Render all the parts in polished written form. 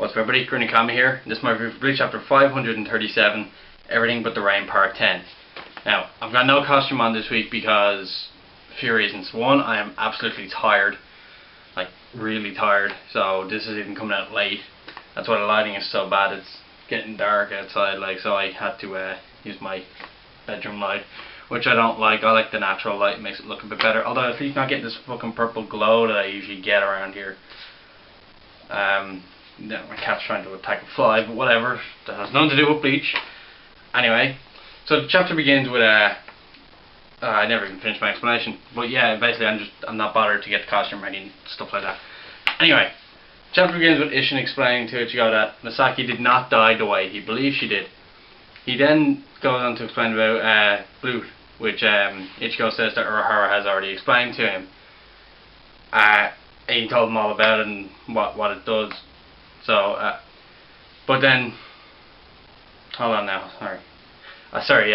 What's up everybody, Kami here. This is my review for Bleach Chapter 537, Everything But the Rain Part 10. Now, I've got no costume on this week because a few reasons. One, I am absolutely tired. Like, really tired. So this is even coming out late. That's why the lighting is so bad. It's getting dark outside, like, so I had to use my bedroom light, which I don't like. I like the natural light, it makes it look a bit better. Although at least not getting this fucking purple glow that I usually get around here. No, my cat's trying to attack a fly, but whatever. That has nothing to do with Bleach. Anyway, so the chapter begins with I never even finished my explanation, but yeah, basically I'm not bothered to get the costume ready and stuff like that. Anyway, chapter begins with Ishin explaining to Ichigo that Misaki did not die the way he believes she did. He then goes on to explain about Bleach, which Ichigo says that Urahara has already explained to him. He told him all about it and what it does. So, but then, hold on now, sorry.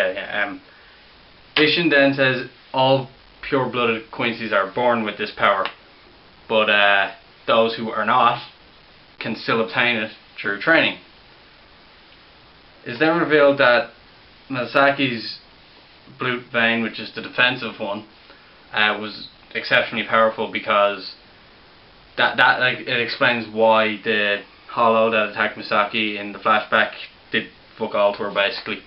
Ishin then says all pure-blooded Quincy's are born with this power, but those who are not can still obtain it through training. It's then revealed that Masaki's blue vein, which is the defensive one, was exceptionally powerful because it explains why the hollow that attacked Misaki in the flashback did fuck all to her, basically.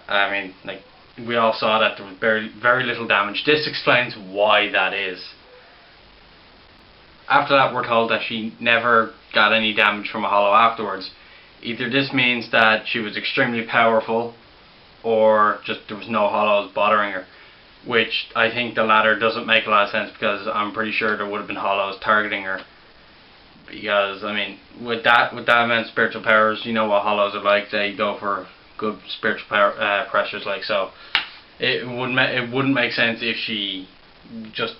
I mean, like, we all saw that there was very little damage. This explains why that is. After that, we're told that she never got any damage from a hollow afterwards. Either this means that she was extremely powerful, or just there was no hollows bothering her. Which I think the latter doesn't make a lot of sense, because I'm pretty sure there would have been hollows targeting her. Because I mean, with that amount of spiritual powers, you know what hollows are like. They go for good spiritual power, pressures, like so. It wouldn't make sense if she just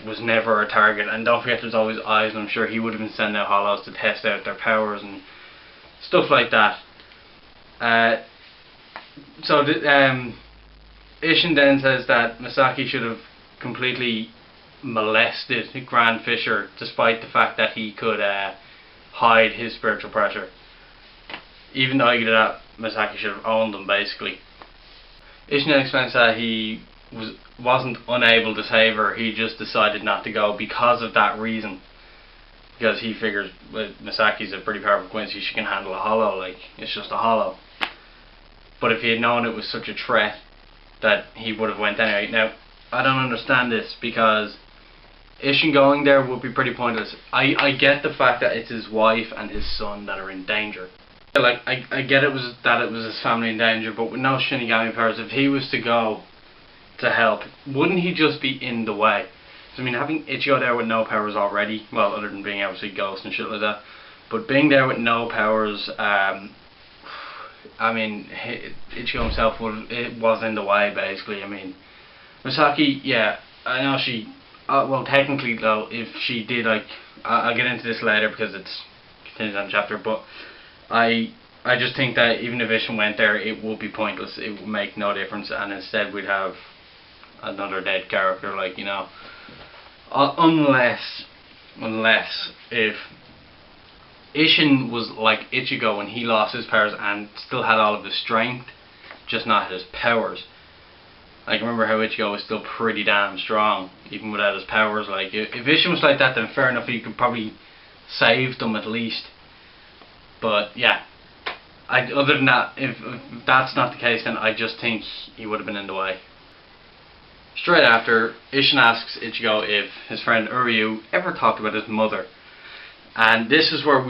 was never a target. And don't forget, there's always eyes. And I'm sure he would have been sending out hollows to test out their powers and stuff like that. Ishin then says that Misaki should have completely molested Grand Fisher, despite the fact that he could hide his spiritual pressure. Even though he did that, Misaki should have owned him, basically. Ishin then explains that he wasn't unable to save her, he just decided not to go because of that reason. Because he figures, well, Misaki's a pretty powerful Quincy, she can handle a hollow, like, it's just a hollow. But if he had known it was such a threat, that he would have went anyway. Now, I don't understand this, because Ishin going there would be pretty pointless. I get the fact that it's his wife and his son that are in danger. Like, I get it was his family in danger, but with no Shinigami powers, if he was to go to help, wouldn't he just be in the way? So, I mean, having Ichigo there with no powers already, well, other than being obviously ghost and shit like that, but being there with no powers, I mean, Ichigo himself was in the way, basically. I mean, Misaki, yeah, I know she, well, technically though, if she did, like, I'll get into this later because it's continued on the chapter, but I just think that even if Ishin went there, it would be pointless. It would make no difference, and instead we'd have another dead character, like, you know, unless if Ishin was like Ichigo when he lost his powers and still had all of his strength, just not his powers. Like, remember how Ichigo was still pretty damn strong, even without his powers. Like, if Ishin was like that, then fair enough, he could probably save them at least. But yeah, other than that, if that's not the case, then I just think he would have been in the way. Straight after, Ishin asks Ichigo if his friend Uryu ever talked about his mother. And this is where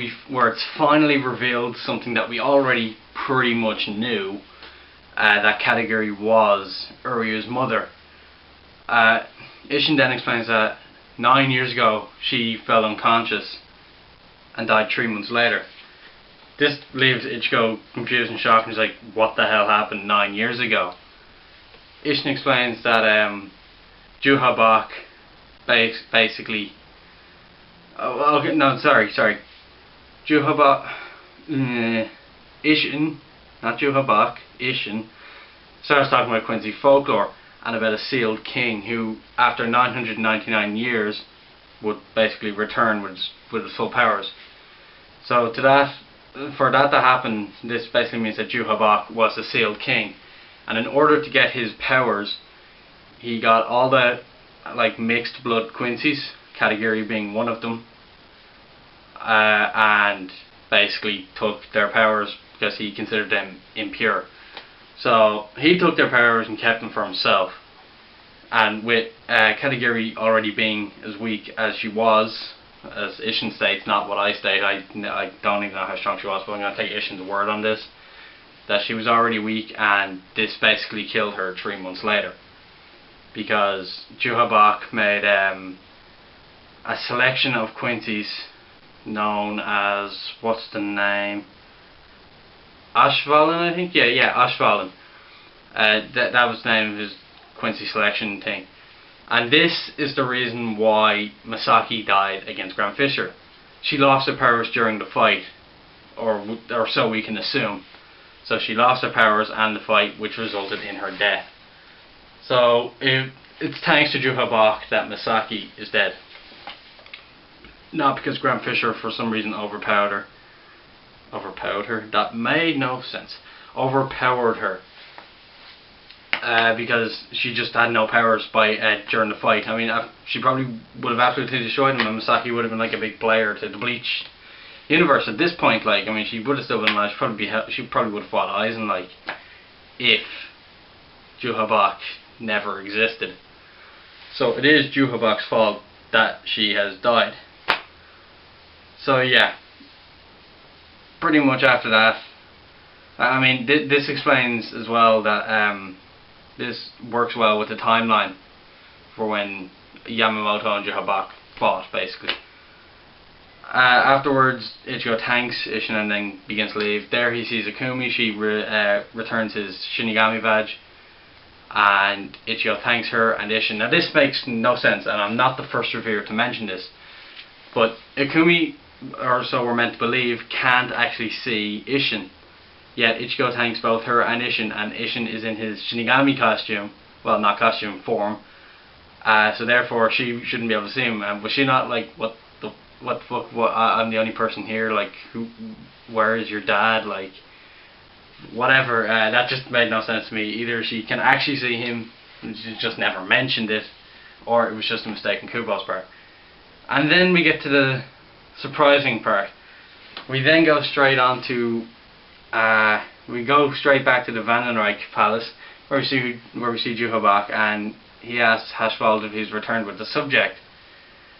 it's finally revealed something that we already pretty much knew. That category was Uryu's mother. Ishin then explains that 9 years ago she fell unconscious and died 3 months later. This leaves Ichigo confused and shocked, and he's like, what the hell happened 9 years ago? Ishin explains that Juhabak basically... Oh, okay, no, sorry. Juhabak... Ishin, not Juhabak, Ishin, starts talking about Quincy folklore and about a sealed king who, after 999 years, would basically return with his full powers. So for that to happen, this basically means that Juhabak was the sealed king, and in order to get his powers, he got all the mixed blood Quincy's, Katagiri being one of them, and basically took their powers because he considered them impure. So he took their powers and kept them for himself. And with Katagiri already being as weak as she was, as Ishin states, not what I state, I don't even know how strong she was, but I'm going to take Ishin's word on this, that she was already weak, and this basically killed her 3 months later. Because Juhabak made a selection of Quincy's known as, what's the name? Ashvalan, I think? Yeah, Ashvalan. That was the name of his Quincy selection thing. And this is the reason why Misaki died against Grand Fisher. She lost her powers during the fight, or so we can assume. So she lost her powers and the fight, which resulted in her death. So it's thanks to Juhabak that Misaki is dead. Not because Grand Fisher for some reason overpowered her. That made no sense. Overpowered her. Because she just had no powers during the fight. I mean, she probably would have absolutely destroyed him, and Misaki would have been like a big player to the Bleach universe at this point. Like, I mean, she would have still been alive. She probably would have fought Aizen, like, if Juhabak never existed. So it is Juhabak's fault that she has died. So yeah, pretty much after that, I mean, this explains as well that this works well with the timeline for when Yamamoto and Juhabak fought, basically. Afterwards, Ichigo thanks Ishin and then begins to leave. There he sees Akumi. She returns his Shinigami badge, and Ichigo thanks her and Ishin. Now this makes no sense, and I'm not the first reviewer to mention this, but Akumi, or so we're meant to believe, can't actually see Ishin. Yet Ichigo thanks both her and Ishin is in his Shinigami costume, well, not costume, form. So therefore she shouldn't be able to see him. Was she not like, what the fuck? I'm the only person here. Like, where is your dad? Like, whatever. That just made no sense to me. Either she can actually see him, and she just never mentioned it, or it was just a mistake on Kubo's part. And then we get to the surprising part. We then go straight on to back to the Vandenreich Palace, where we see Juhabak, and he asks Hashvald if he's returned with the subject.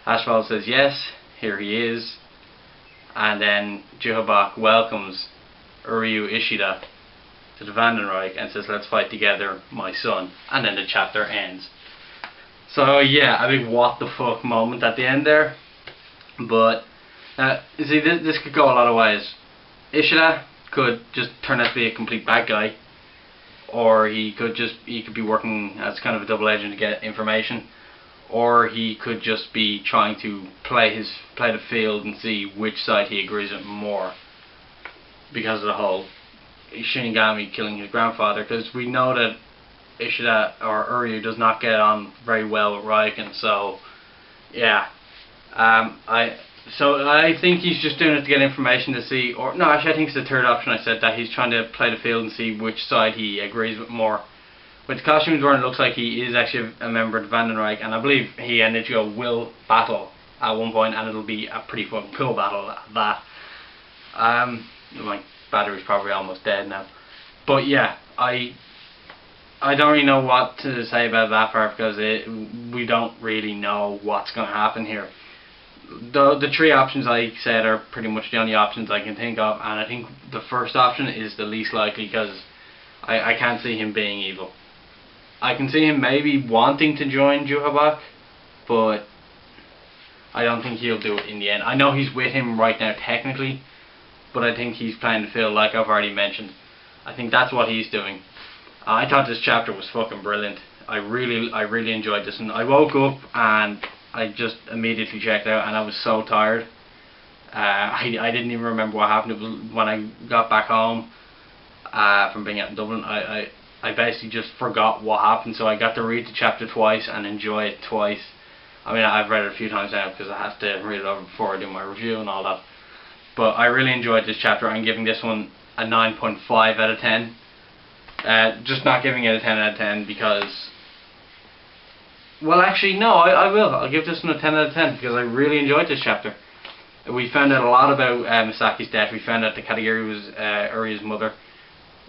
Hashvald says yes, here he is, and then Juhabak welcomes Uryu Ishida to the Vandenreich and says, "Let's fight together, my son," and then the chapter ends. So yeah, a big what the fuck moment at the end there, but you see, this could go a lot of ways. Ishida could just turn out to be a complete bad guy, or he could be working as kind of a double agent to get information, or he could just be trying to play the field and see which side he agrees with more, because of the whole Shinigami killing his grandfather. Because we know that Ishida or Uryu does not get on very well with Raiken, so yeah. So I think he's just doing it to get information to see, or no, actually I think it's the third option I said, that he's trying to play the field and see which side he agrees with more. With the costumes wearing, it looks like he is actually a member of the Vandenreich, and I believe he and Ichigo will battle at one point, and it'll be a pretty fucking cool battle at that. My battery's probably almost dead now. But yeah, I don't really know what to say about that part, because we don't really know what's going to happen here. The three options I said are pretty much the only options I can think of, and I think the first option is the least likely, because I can't see him being evil. I can see him maybe wanting to join Juhabak, but I don't think he'll do it in the end. I know he's with him right now technically, but I think he's playing the field, like I've already mentioned. I think that's what he's doing. I thought this chapter was fucking brilliant. I really enjoyed this, and I woke up and I just immediately checked out, and I was so tired. I didn't even remember what happened. It was when I got back home from being out in Dublin. I basically just forgot what happened, so I got to read the chapter twice and enjoy it twice. I mean, I've read it a few times now because I have to read it over before I do my review and all that. But I really enjoyed this chapter. I'm giving this one a 9.5 out of 10. Just not giving it a 10 out of 10 because... Well, actually, no, I will. I'll give this one a 10 out of 10 because I really enjoyed this chapter. We found out a lot about Misaki's death. We found out that Katagiri was Uria's mother.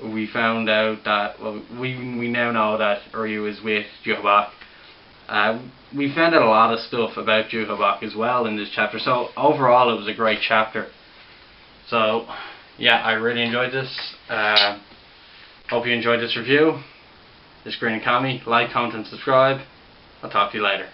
We found out that, well, we now know that Uria was with Juhabak. We found out a lot of stuff about Juhabak as well in this chapter. So overall, it was a great chapter. So yeah, I really enjoyed this. Hope you enjoyed this review. This is Green and Kami. Like, comment, and subscribe. I'll talk to you later.